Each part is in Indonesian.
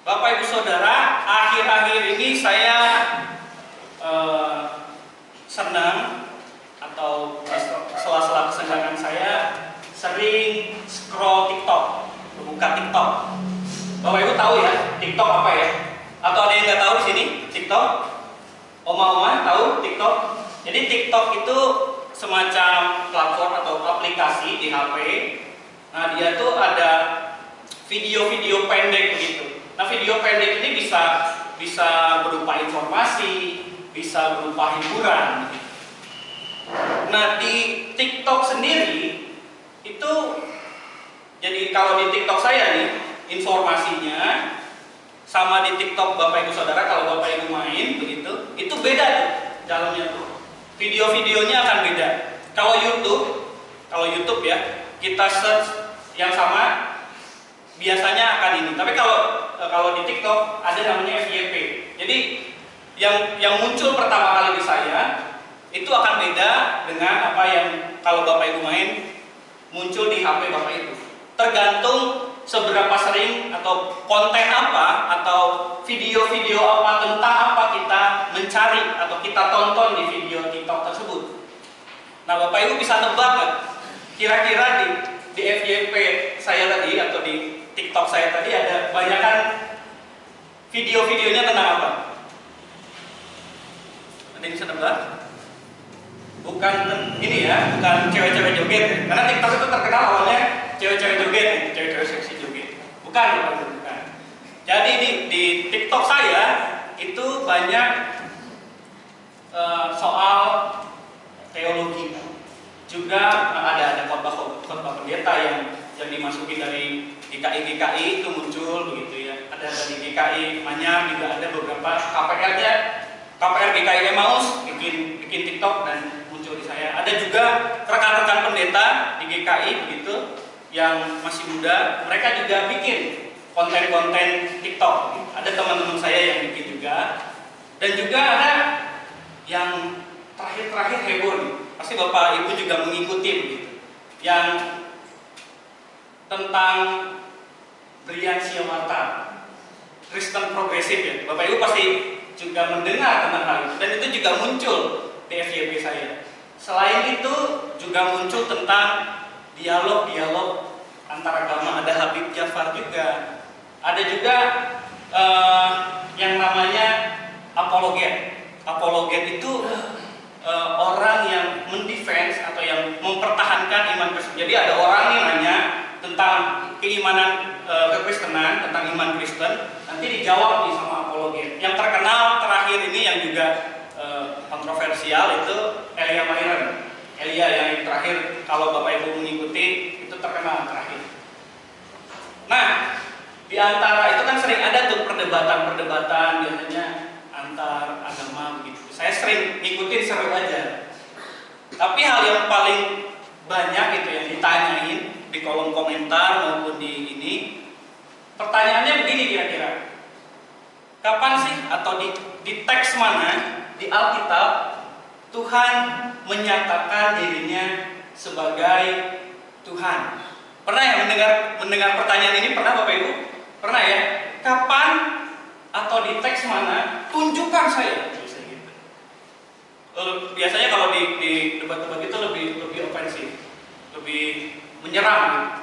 Bapak Ibu Saudara, akhir-akhir ini saya senang atau sela-sela kesenggangan saya sering scroll TikTok, buka TikTok. Bapak Ibu tahu ya TikTok apa ya? Atau ada yang nggak tahu di sini TikTok? Oma-oma tahu TikTok? Jadi TikTok itu semacam platform atau aplikasi di HP. Nah, dia tuh ada video-video pendek begitu. Nah, video pendek ini bisa berupa informasi, bisa berupa hiburan. Nah, di TikTok sendiri itu, jadi kalau di TikTok saya nih informasinya sama di TikTok Bapak Ibu Saudara, kalau Bapak Ibu main begitu, itu beda tuh dalamnya tuh. Video-videonya akan beda. Kalau YouTube ya, kita search yang sama biasanya akan ini. Tapi kalau di TikTok ada namanya FYP. Jadi yang muncul pertama kali di saya itu akan beda dengan apa yang kalau Bapak Ibu main muncul di HP Bapak Ibu. Tergantung seberapa sering atau konten apa atau video-video apa tentang apa kita mencari atau kita tonton di video TikTok tersebut. Nah, Bapak Ibu bisa tebak nggak? Kira-kira di FYP saya tadi atau di TikTok saya tadi ada banyakan video-videonya tentang apa? Ada yang bisa tebak? Bukan ini ya, bukan cewek-cewek joget ya. Karena TikTok itu terkenal awalnya cewek-cewek joget, cewek-cewek seksi joget. Bukan. Jadi di TikTok saya itu banyak soal teologi. Juga ada khotbah pendeta yang dimasuki dari GKI itu muncul begitu ya. Ada dari GKI Manyar, juga ada beberapa KPR GKI Emmaus bikin TikTok dan muncul di saya. Ada juga rekan-rekan pendeta di GKI begitu yang masih muda, mereka juga bikin konten-konten TikTok. Ada teman-teman saya yang bikin juga. Dan juga ada yang terakhir heboh nih. Pasti Bapak Ibu juga mengikuti begitu. Yang tentang Brian Siawata, Kristen progresif ya. Bapak Ibu pasti juga mendengar tentang hal itu, dan itu juga muncul di FYP saya. Selain itu juga muncul tentang dialog antar agama. Ada Habib Jafar juga. Ada juga yang namanya apologet. Apologet itu orang yang mendefense atau yang mempertahankan iman Kristen. Jadi ada orang nih nanya tentang keimanan kekristenan, tentang iman Kristen, nanti dijawab nih sama apologet. Yang terkenal terakhir ini yang juga kontroversial itu Elia Mahiran. Elia yang terakhir, kalau Bapak Ibu mengikuti, itu terkenal terakhir. Nah, di antara itu kan sering ada tuh perdebatan biasanya antar agama begitu. Saya sering ngikutin, seru aja. Tapi hal yang paling banyak itu yang ditanyain di kolom komentar maupun di ini, pertanyaannya begini kira-kira. Kapan sih atau di teks mana di Alkitab Tuhan menyatakan dirinya sebagai Tuhan? Pernah ya mendengar pertanyaan ini? Pernah Bapak Ibu? Pernah ya? Kapan atau di teks mana? Tunjukkan saya. Biasanya kalau di debat-debat itu lebih ofensif, lebih menyerang.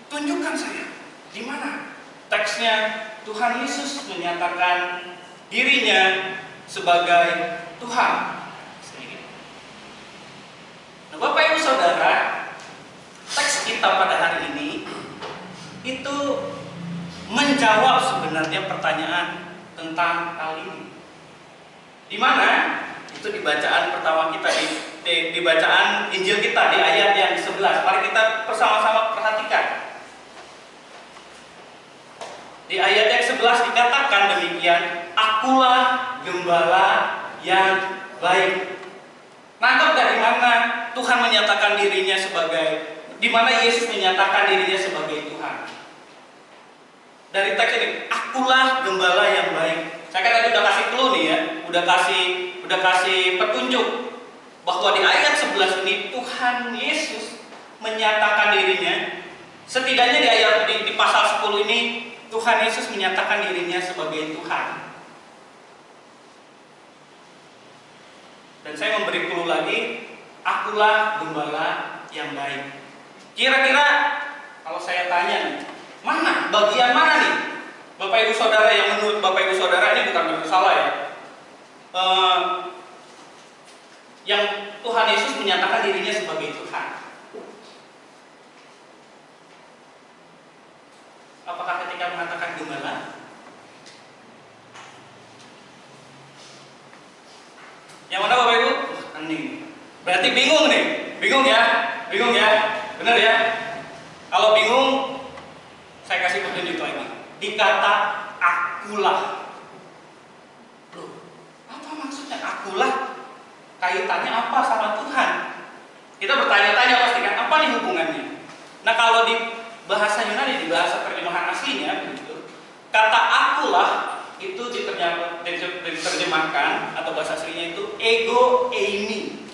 Tunjukkan saya di mana teksnya Tuhan Yesus menyatakan dirinya sebagai Tuhan. Nah, Bapak Ibu Saudara, teks kita pada hari ini itu menjawab sebenarnya pertanyaan tentang hal ini. Di mana? Itu di bacaan pertama kita di bacaan Injil kita di ayat yang 11. Mari kita bersama-sama perhatikan. Di ayat yang 11 dikatakan demikian, akulah gembala yang baik. Nangkep dari mana Tuhan menyatakan dirinya sebagai, di mana Yesus menyatakan dirinya sebagai Tuhan? Dari teks ini, akulah gembala yang baik. Saya kan tadi udah kasih clue nih ya, udah kasih petunjuk bahwa di ayat 11 ini Tuhan Yesus menyatakan dirinya. Setidaknya di pasal 10 ini Tuhan Yesus menyatakan dirinya sebagai Tuhan. Dan saya memberi clue lagi, akulah gembala yang baik. Kira-kira kalau saya tanya nih, bagian mana nih Bapak Ibu Saudara yang menurut Bapak Ibu Saudara ini bukan bersalah ya, yang Tuhan Yesus menyatakan dirinya sebagai Tuhan? Apakah ketika mengatakan gembala? Yang mana Bapak Ibu? Ini berarti bingung nih, bingung ya, benar ya? Kalau bingung, saya kasih petunjuk lagi. Di kata akulah. Loh, apa maksudnya akulah? Kaitannya apa sama Tuhan? Kita bertanya-tanya pasti kan, apa nih hubungannya? Nah, kalau di bahasa Yunani, di bahasa terjemahan aslinya begitu, kata akulah itu diterjemahkan atau bahasa aslinya itu ego eimi.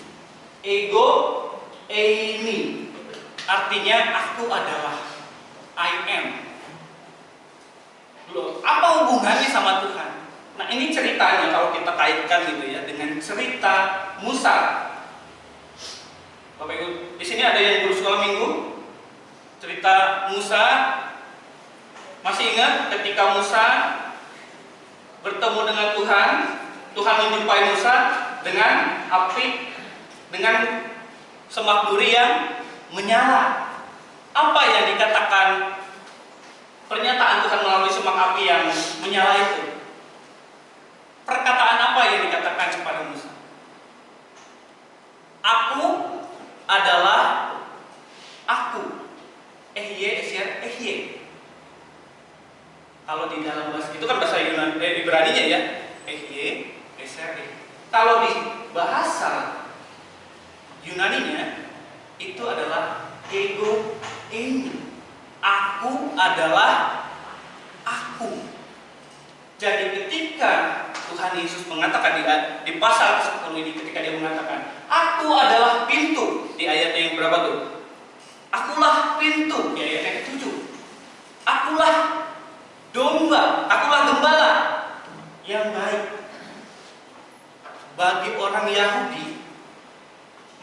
Ego eimi artinya aku adalah, I am. Loh, apa hubungannya sama Tuhan? Nah, ini ceritanya kalau kita kaitkan gitu ya dengan cerita Musa. Bapak Ibu, di sini ada yang guru sekolah minggu. Cerita Musa, masih ingat ketika Musa bertemu dengan Tuhan, Tuhan menjumpai Musa dengan api, dengan semak duri yang menyala. Apa yang dikatakan pernyataan Tuhan melalui semak api yang menyala itu? Perkataan apa yang dikatakan kepada Musa? Aku adalah aku. Ehye, esyer, ehye. Kalau di dalam bahasa itu kan bahasa Yunani, Ibraninya ya. Ehye, esyer, ehye. Kalau di bahasa Yunaninya itu adalah ego eimi. Aku adalah aku. Jadi ketika Tuhan Yesus mengatakan di pasal 10 ini, ketika dia mengatakan aku adalah pintu, di ayat yang berapa tuh? Akulah pintu, di ayat yang ke-7. Akulah domba, akulah gembala yang baik. Bagi orang Yahudi,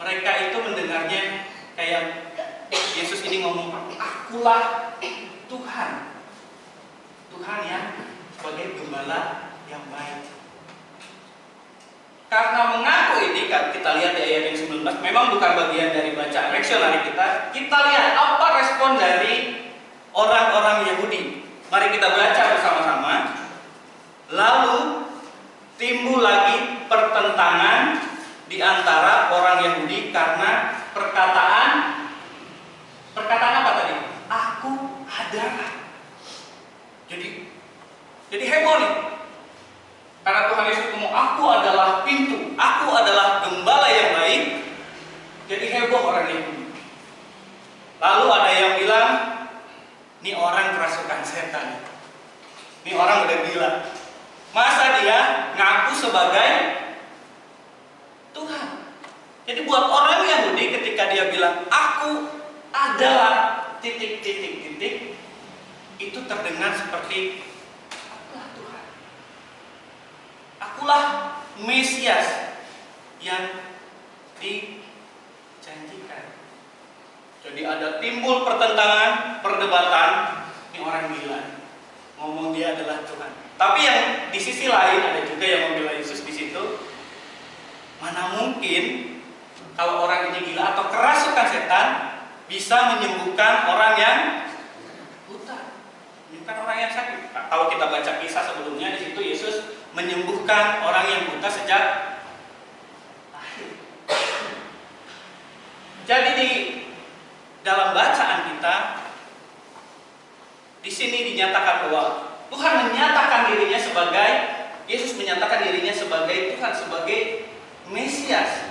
mereka itu mendengarnya kayak Yesus ini ngomong, akulah Tuhan. Tuhan yang sebagai gembala yang baik. Karena mengaku ini, kita lihat di ayat yang 19, memang bukan bagian dari bacaan leksionari kita. Kita lihat apa respon dari orang-orang Yahudi. Mari kita baca bersama-sama. Lalu timbul lagi pertentangan di antara orang Yahudi karena perkataan apa tadi? Aku adalah. Jadi heboh nih. Karena Tuhan Yesus ngomong aku adalah pintu, aku adalah gembala yang baik. Jadi heboh orang Yahudi. Lalu ada yang bilang, ini orang kerasukan setan. Ini orang udah gila. Masa dia ngaku sebagai Tuhan? Jadi buat orang Yahudi ketika dia bilang aku adalah titik-titik-titik, itu terdengar seperti akulah Tuhan. Akulah Mesias yang dijanjikan. Jadi ada timbul pertentangan, perdebatan. Ini orang gila, ngomong dia adalah Tuhan. Tapi yang di sisi lain ada juga yang membela Yesus di situ. Mana mungkin kalau orang ini gila atau kerasukan setan bisa menyembuhkan orang yang buta, menyembuhkan orang yang sakit. Nah, kalau kita baca kisah sebelumnya di situ Yesus menyembuhkan orang yang buta sejak lahir. Jadi di dalam bacaan kita di sini dinyatakan bahwa Tuhan menyatakan dirinya sebagai, Yesus menyatakan dirinya sebagai Tuhan, sebagai Mesias.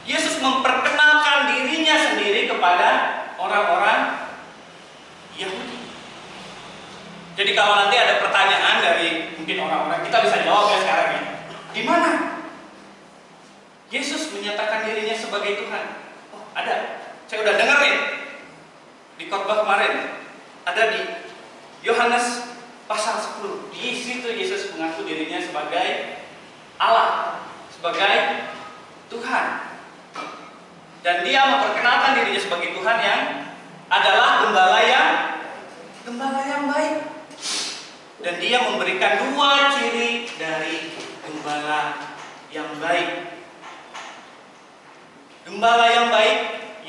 Yesus memperkenalkan dirinya sendiri kepada orang-orang Yahudi. Jadi kalau nanti ada pertanyaan dari mungkin orang-orang, kita bisa jawab ya sekarang ya. Di mana Yesus menyatakan dirinya sebagai Tuhan? Oh, ada. Saya udah dengerin di khotbah kemarin. Ada di Yohanes pasal 10. Di situ Yesus mengaku dirinya sebagai Allah, sebagai Tuhan. Dan dia memperkenalkan dirinya sebagai Tuhan yang adalah gembala yang baik. Dan dia memberikan dua ciri dari gembala yang baik. Gembala yang baik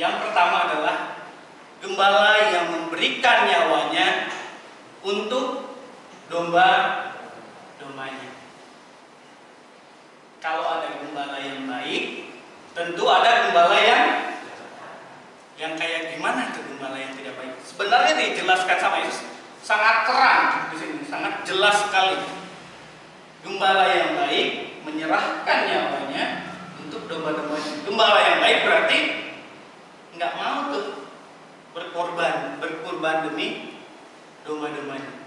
yang pertama adalah gembala yang memberikan nyawanya untuk domba-dombanya. Kalau ada gembala yang baik, tentu ada gembala yang kayak gimana tuh gembala yang tidak baik. Sebenarnya dijelaskan sama Yesus sangat terang di sini, sangat jelas sekali. Gembala yang baik menyerahkan nyawanya untuk domba-dombanya. Gembala yang baik berarti nggak mau tuh berkorban demi domba-dombanya.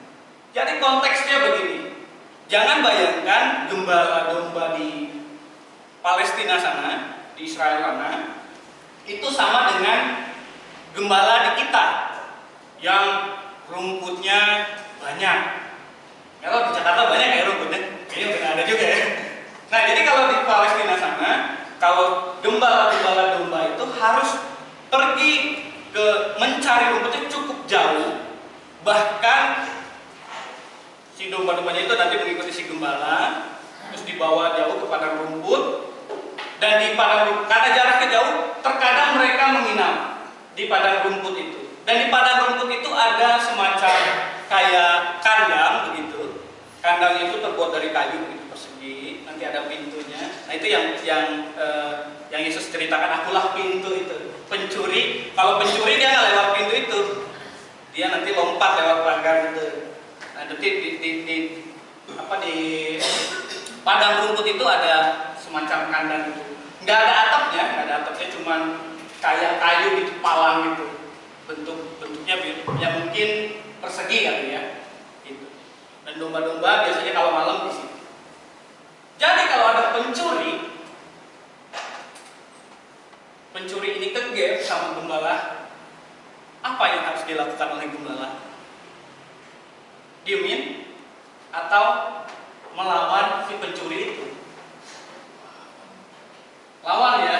Jadi konteksnya begini, jangan bayangkan gembala domba di Palestina sana, di Israel sana, itu sama dengan gembala di kita yang rumputnya banyak. Kalau di Jakarta banyak ya rumputnya, kayaknya udah ada juga ya. Nah, jadi kalau di Palestina sana, kalau gembala-gembala domba itu harus pergi ke mencari rumputnya cukup jauh, bahkan si domba-dombanya itu nanti mengikuti si gembala, terus dibawa jauh ke padang rumput, dan di padang rumput, karena jaraknya jauh, terkadang mereka menginap di padang rumput itu. Dan di padang rumput itu ada semacam kayak kandang begitu. Kandang itu terbuat dari kayu begitu persegi, nanti ada pintunya. Nah, itu yang Yesus ceritakan, akulah pintu itu. Pencuri, kalau pencuri dia nggak lewat pintu itu, dia nanti lompat lewat pagar itu. Nah, nanti di padang rumput itu ada semacam kandang itu. Nggak ada atapnya, cuman kayak kayu gitu, palang gitu. Bentuknya ya mungkin persegi kali ya. Gitu. Dan domba-domba biasanya kalau malam di situ. Jadi kalau ada pencuri ini kegep sama gembala, apa yang harus dilakukan oleh gembala? Diemin atau melawan si pencuri itu? Lawan ya,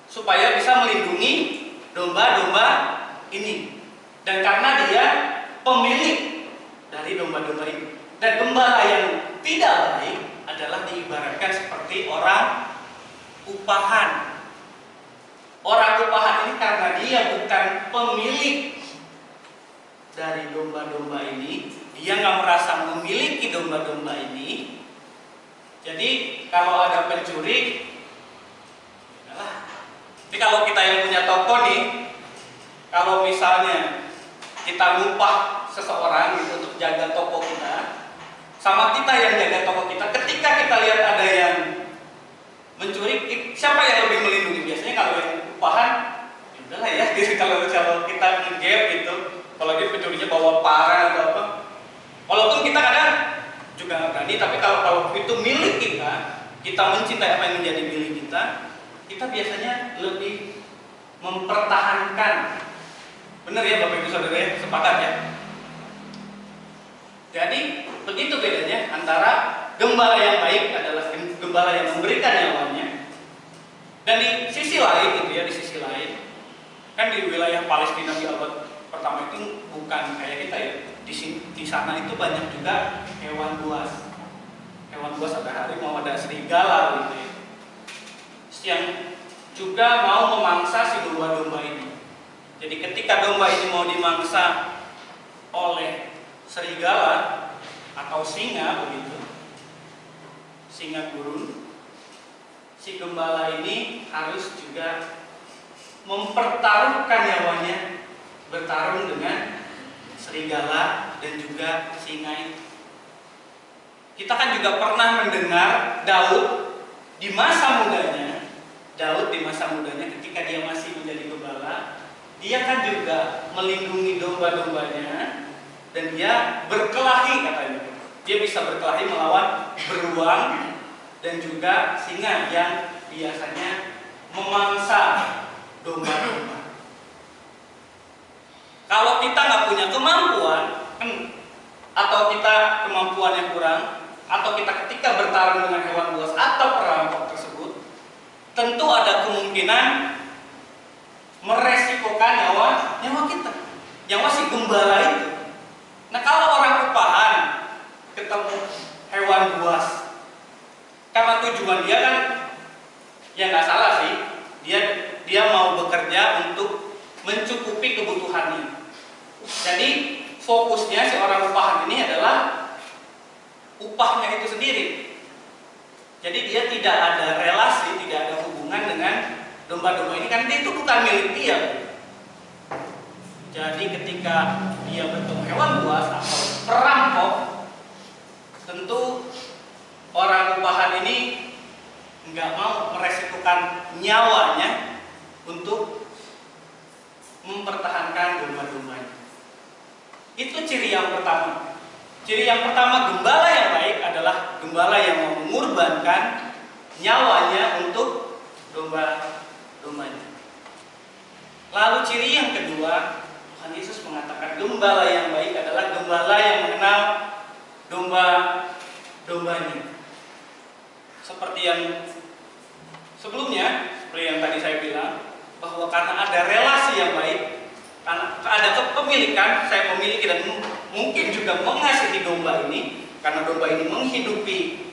supaya bisa melindungi domba-domba ini. Dan karena dia pemilik dari domba-domba ini. Dan gembala yang tidak baik adalah diibaratkan seperti orang upahan. Orang upahan ini karena dia bukan pemilik dari domba-domba ini, dia nggak merasa memiliki domba-domba ini. Jadi kalau ada pencuri, jadi kalau kita yang punya toko nih, kalau misalnya kita ngupah seseorang gitu untuk jaga toko kita, sama kita yang jaga toko kita, ketika kita lihat ada yang mencuri, siapa yang lebih melindungi? Biasanya kalau yang upahan, ya udahlah ya. Jadi kalau kita nge-gap gitu, kalau dia pencurinya bawa parang atau apa, walaupun kita kadang juga nggak berani, tapi kalau itu milik kita mencintai apa yang menjadi milik kita biasanya lebih mempertahankan. Benar ya Bapak Ibu Saudara ya, sepakat ya? Jadi begitu bedanya antara gembala yang baik adalah gembala yang memberikan nyawanya, dan di sisi lain gitu ya, di sisi lain kan di wilayah Palestina di abad pertama itu bukan kayak kita ya. Di sana itu banyak juga hewan buas. Hewan buas ada harimau, ada serigala gitu ya. Yang juga mau memangsa si domba-domba ini. Jadi ketika domba ini mau dimangsa oleh serigala atau singa begitu, singa gurun, si gembala ini harus juga mempertaruhkan nyawanya bertarung dengan serigala dan juga singa itu. Kita kan juga pernah mendengar Daud di masa mudanya ketika dia masih menjadi gembala, dia kan juga melindungi domba-dombanya dan dia berkelahi katanya. Dia bisa berkelahi melawan beruang dan juga singa yang biasanya memangsa domba-domba. Kalau kita nggak punya kemampuan, kan atau kita kemampuannya kurang, atau kita ketika bertarung dengan hewan buas atau perampok tersebut, tentu ada kemungkinan meresikokan nyawa kita, nyawa si gembala itu. Nah, kalau orang upahan ketemu hewan buas, karena tujuan dia kan, ya nggak salah sih, dia mau bekerja untuk mencukupi kebutuhannya. Jadi fokusnya si orang upahan ini adalah upahnya itu sendiri. Jadi dia tidak ada relasi, tidak ada hubungan dengan domba-domba ini, kan itu bukan milik dia. Jadi ketika dia bertemu hewan buas atau perampok, tentu orang upahan ini nggak mau meresikukan nyawanya untuk mempertahankan domba-dombanya. Itu ciri yang pertama. Ciri yang pertama gembala yang baik adalah gembala yang mau mengorbankan nyawanya untuk domba-dombanya. Lalu ciri yang kedua, Tuhan Yesus mengatakan gembala yang baik adalah gembala yang mengenal domba-dombanya. Seperti yang sebelumnya, seperti yang tadi saya bilang, bahwa karena ada relasi yang baik, karena ada kepemilikan, saya memiliki dan mungkin juga mengasihi domba ini, karena domba ini menghidupi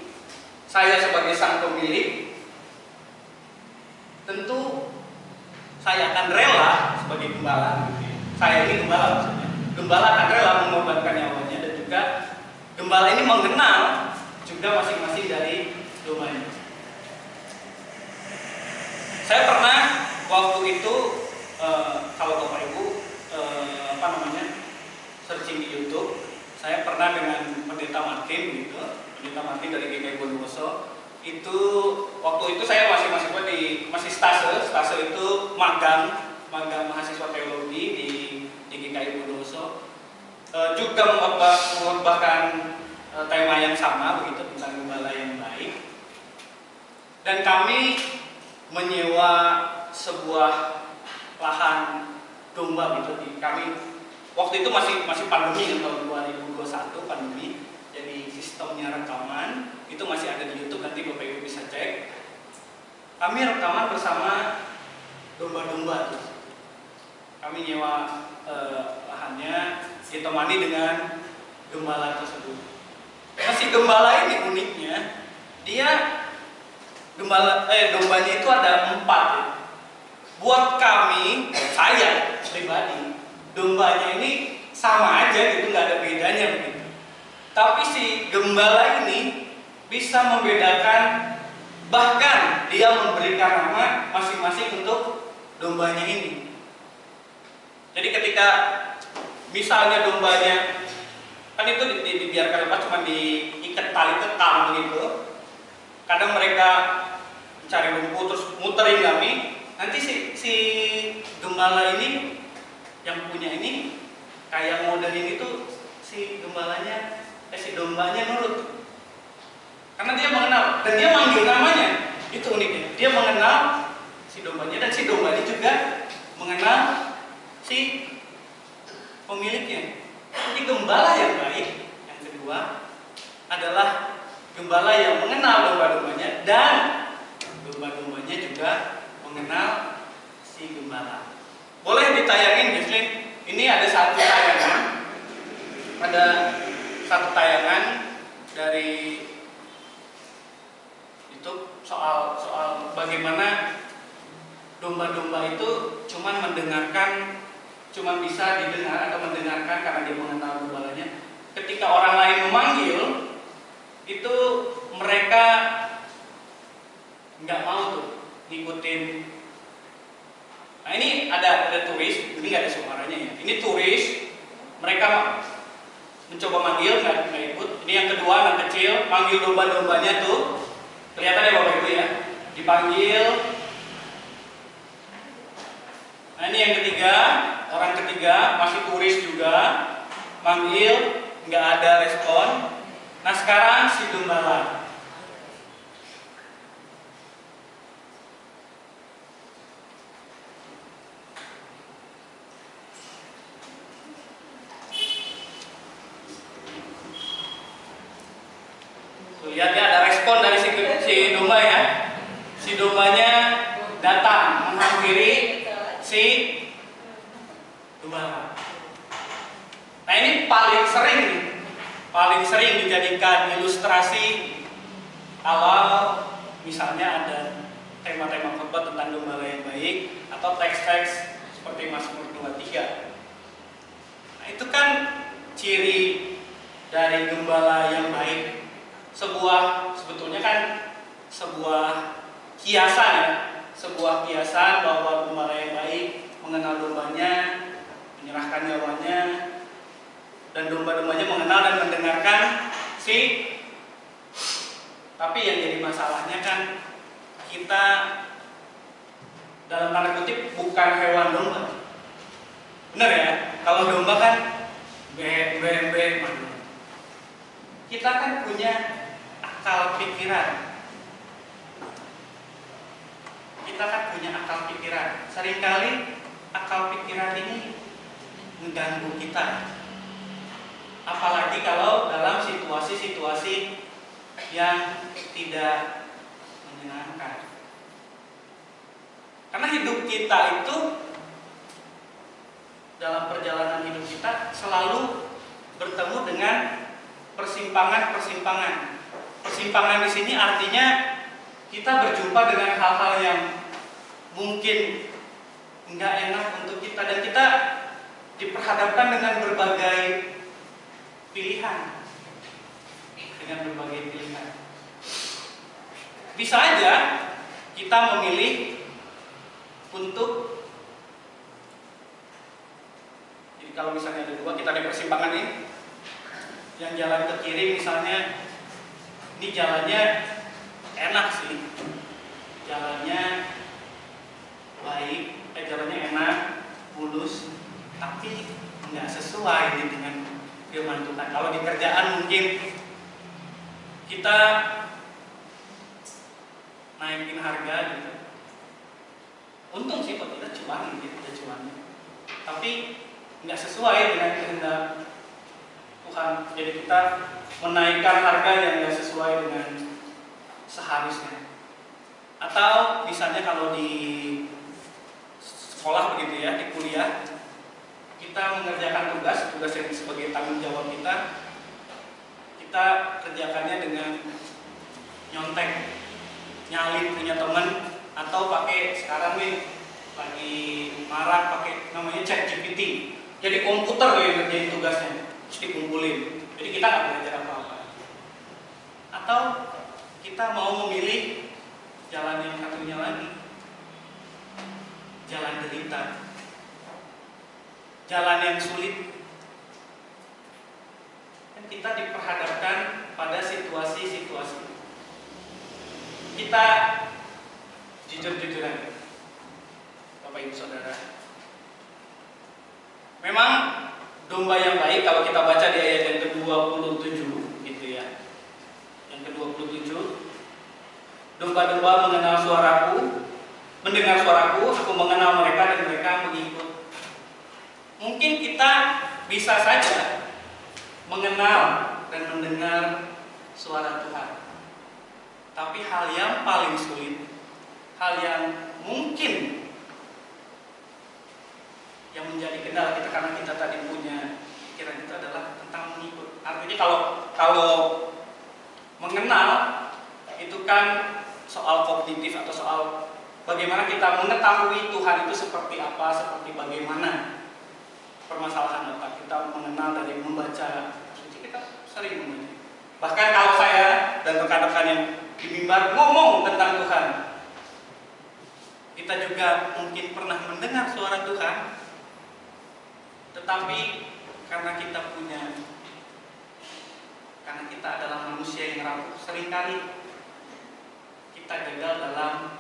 saya sebagai sang pemilik, tentu saya akan rela sebagai gembala. Saya ini gembala maksudnya. Gembala akan rela mengorbankan nyawanya, dan juga gembala ini mengenal juga masing-masing dari dombanya. Saya pernah waktu itu kalau Bapak Ibu searching di YouTube, saya pernah dengan pendeta Martin gitu, pendeta Martin dari GKI Bondowoso. Itu waktu itu saya masih mahasiswa masih stase itu magang mahasiswa teologi di GKI Bondowoso. Juga mengkhotbahkan tema yang sama begitu, tentang gembala yang baik. Dan kami menyewa sebuah lahan domba gitu. Kami waktu itu masih pandemi kan, tahun 2021 pandemi. Jadi sistemnya rekaman itu masih ada di YouTube, nanti Bapak Ibu bisa cek. Kami rekaman bersama domba-domba tuh. Kami nyewa lahannya, ditemani dengan gembala tersebut. Masih gembala ini uniknya, dia dombanya itu ada 4 ya. Buat kami, saya pribadi, dombanya ini sama aja gitu, nggak ada bedanya begitu. Tapi si gembala ini bisa membedakan, bahkan dia memberikan nama masing-masing untuk dombanya ini. Jadi ketika misalnya dombanya kan itu dibiarkan lepas, cuma diikat tali kekang gitu. Kadang mereka mencari rumput terus muterin kami. Nanti si gembala ini yang punya ini kayak modelin itu, si gembalanya si dombanya nurut. Karena dia mengenal dan dia manggil namanya. Itu uniknya. Dia mengenal si dombanya dan si dombanya juga mengenal si pemiliknya. Jadi gembala yang baik yang kedua adalah gembala yang mengenal domba-dombanya, dan domba-dombanya juga mengenal si gembala. Boleh ditayangin, Jocelyn? Ini ada satu tayangan dari YouTube soal bagaimana domba-domba itu cuman bisa didengar atau mendengarkan karena dia mengenal gembalanya. Ketika orang lain memanggil, itu mereka nggak mau tuh ngikutin. Nah ini ada turis, ini nggak ada suaranya ya. Ini turis, mereka mencoba manggil, nggak ikut. Ini yang kedua, anak kecil, manggil domba-dombanya tuh. Kelihatan ya Bapak Ibu ya, dipanggil. Nah ini yang ketiga, orang ketiga masih turis juga, manggil, nggak ada respon. Nah sekarang si gembala. Tuh, lihat ya, ada respon dari si domba ya. Si dombanya datang menghampiri si domba. Nah ini paling sering dijadikan ilustrasi kalau misalnya ada tema-tema khotbah tentang gembala yang baik atau teks-teks seperti Mazmur 23. Nah itu kan ciri dari gembala yang baik. Sebetulnya kan sebuah kiasan ya, sebuah kiasan bahwa gembala yang baik mengenal dombanya, menyerahkan nyawanya, dan domba-dombanya mengenal dan mendengarkan tapi yang jadi masalahnya kan kita dalam tanda kutip bukan hewan domba. Bener ya? Kalau domba kan be kita kan punya akal pikiran. Seringkali akal pikiran ini mengganggu kita. Apalagi kalau dalam situasi-situasi yang tidak menyenangkan. Karena hidup kita itu, dalam perjalanan hidup kita selalu bertemu dengan persimpangan-persimpangan. Persimpangan di sini artinya kita berjumpa dengan hal-hal yang mungkin nggak enak untuk kita, dan kita diperhadapkan dengan berbagai pilihan. Bisa aja kita memilih untuk, jadi kalau misalnya ada dua, kita di persimpangan ini, yang jalan ke kiri misalnya, ini jalannya enak sih, jalannya baik, jalannya enak, mulus, tapi nggak sesuai dengan firman Tuhan. Kalau di kerjaan mungkin kita naikin harga gitu, untung sih kalau kita cuan gitu, tapi nggak sesuai dengan kehendak Tuhan. Jadi kita menaikkan harga yang nggak sesuai dengan seharusnya. Atau misalnya kalau di sekolah begitu ya, di kuliah, kita mengerjakan tugas yang sebagai tanggung jawab kita kerjakannya dengan nyontek, nyalip punya teman, atau pakai, sekarang nih lagi marak pakai namanya ChatGPT. Jadi komputer yang ngerjain tugasnya, terus dikumpulin. Jadi kita nggak belajar apa-apa. Atau kita mau memilih jalan yang satunya lagi, jalan derita, jalan yang sulit. Dan kita diperhadapkan pada situasi-situasi. Kita jujur-jujuran, Bapak Ibu Saudara. Memang domba yang baik, kalau kita baca di ayat yang ke-27 gitu ya. Yang ke-27, domba-domba mengenal suaraku, mendengar suaraku, aku mengenal mereka dan mereka mengikut. Mungkin kita bisa saja mengenal dan mendengar suara Tuhan. Tapi hal yang paling sulit, hal yang mungkin yang menjadi kendala kita, karena kita tadi punya pikiran itu adalah tentang mengikut. Artinya kalau mengenal itu kan soal kognitif atau soal bagaimana kita mengetahui Tuhan itu seperti apa, seperti bagaimana permasalahan apa. Kita mengenal dari membaca suci, kita sering membaca. Bahkan kalau saya dan rekan-rekan yang di mimbar ngomong tentang Tuhan, kita juga mungkin pernah mendengar suara Tuhan, tetapi karena kita adalah manusia yang rapuh, seringkali kita gagal dalam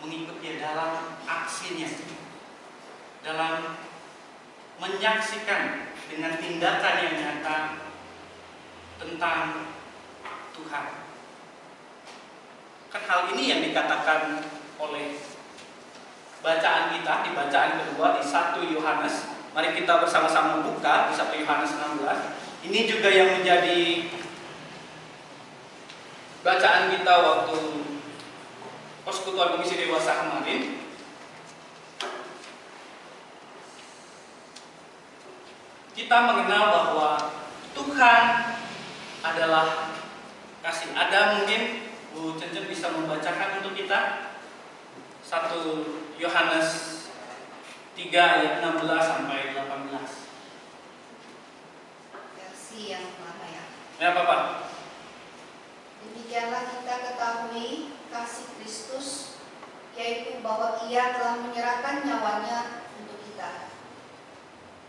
mengikut dia, dalam aksinya, dalam menyaksikan dengan tindakan yang nyata tentang Tuhan. Kan hal ini yang dikatakan oleh bacaan kita di bacaan kedua di 1 Yohanes. Mari kita bersama-sama buka di 1 Yohanes 16. Ini juga yang menjadi bacaan kita waktu persekutuan komisi dewasa kemarin, kita mengenal bahwa Tuhan adalah kasih. Ada mungkin Bu Cencen bisa membacakan untuk kita 1 Yohanes 3 ayat 16 sampai 18. Versi yang lama ya. Ya Bapak. Demikianlah kita ketahui kasih Kristus, yaitu bahwa Ia telah menyerahkan nyawanya untuk kita.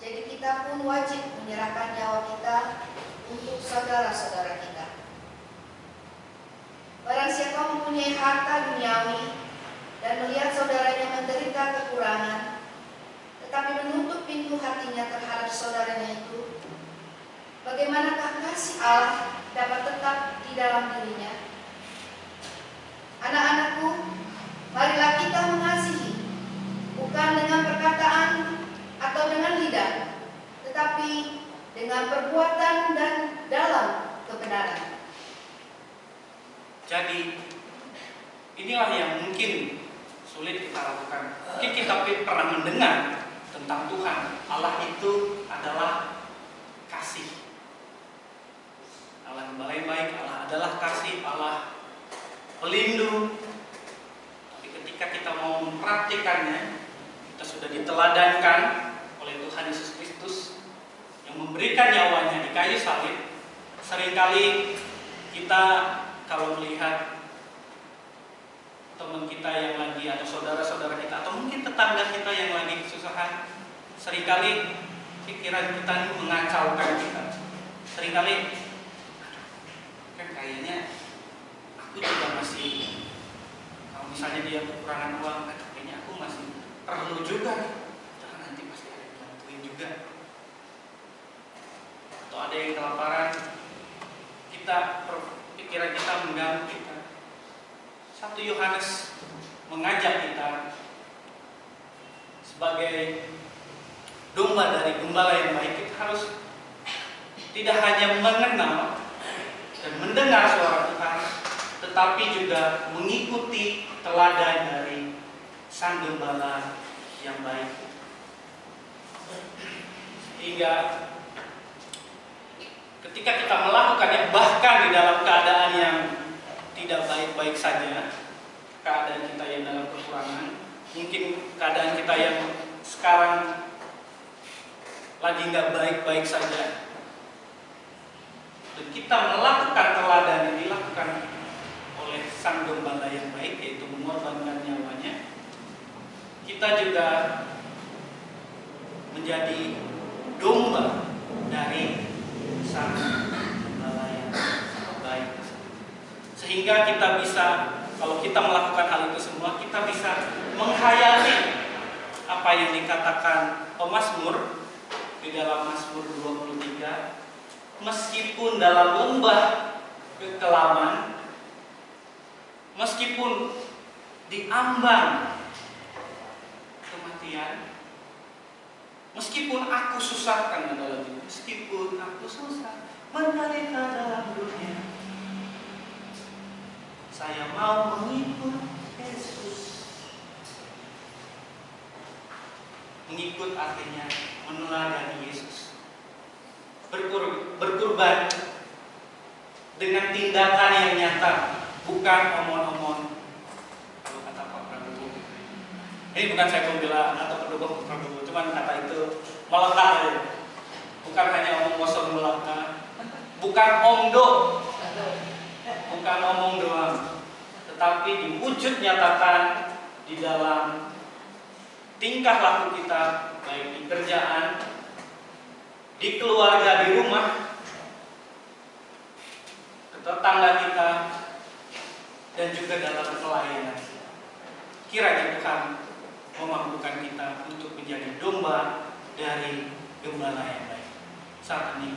Jadi kita pun wajib menyerahkan nyawa kita untuk saudara-saudara kita. Barang siapa mempunyai harta duniawi dan melihat saudaranya menderita kekurangan, tetapi menutup pintu hatinya terhadap saudaranya itu, bagaimanakah kasih Allah dapat tetap di dalam dirinya? Anak-anakku, marilah kita mengasihi, bukan dengan perkataan atau dengan lidah, tetapi dengan perbuatan dan dalam kebenaran. Jadi inilah yang mungkin sulit kita lakukan. Mungkin kita pernah mendengar tentang Tuhan. Allah itu adalah kasih. Allah yang baik, Allah adalah kasih, Allah pelindung. Tapi ketika kita mau mempraktikannya, kita sudah diteladankan oleh Tuhan Yesus Kristus yang memberikan nyawanya di kayu salib. Seringkali kita kalau melihat teman kita yang lagi, atau saudara-saudara kita, atau mungkin tetangga kita yang lagi kesusahan, seringkali pikiran kita ini mengacaukan kita. Seringkali kan kayaknya aku juga masih, kalau misalnya dia kekurangan uang, kayaknya aku masih perlu juga nih. Jangan nanti pasti ada yang bantuin juga. Atau ada yang kelaparan, pikiran kita mengganggu kita. 1 Yohanes mengajak kita sebagai domba dari gembala yang baik, kita harus tidak hanya mengenal dan mendengar suara Tuhan, tetapi juga mengikuti teladan dari Sang Gembala yang baik. Sehingga ketika kita melakukannya, bahkan di dalam keadaan yang tidak baik-baik saja, keadaan kita yang dalam kekurangan, mungkin keadaan kita yang sekarang lagi nggak baik-baik saja, dan kita melakukan teladan yang dilakukan oleh Sang Gembala yang baik, yaitu mengorbankan nyawanya, kita juga menjadi domba dari Sang Gembala yang baik. Sehingga kita bisa, kalau kita melakukan hal itu semua, kita bisa menghayati apa yang dikatakan pemazmur di dalam Mazmur 23. Meskipun dalam lembah kekelaman, meskipun diambang kematian, meskipun aku susah, kan ada lagi, meskipun aku susah menderita dalam dunia, saya mau mengikut Yesus. Mengikut artinya meneladani Yesus. Berkurban dengan tindakan yang nyata, bukan omong-omong. Kalau kata Pak Prabowo, ini bukan saya membela atau pendukung Pak Prabowo, cuman kata itu melekat aja. Bukan hanya omong kosong belaka, bukan omdo, bukan omong doang, tetapi diwujud nyatakan di dalam tingkah laku kita, baik di kerjaan, di keluarga, di rumah, ke tetangga kita, dan juga dalam pelayanan. Kiranya Tuhan memampukan kita untuk menjadi domba dari Gembala yang baik. Saat ini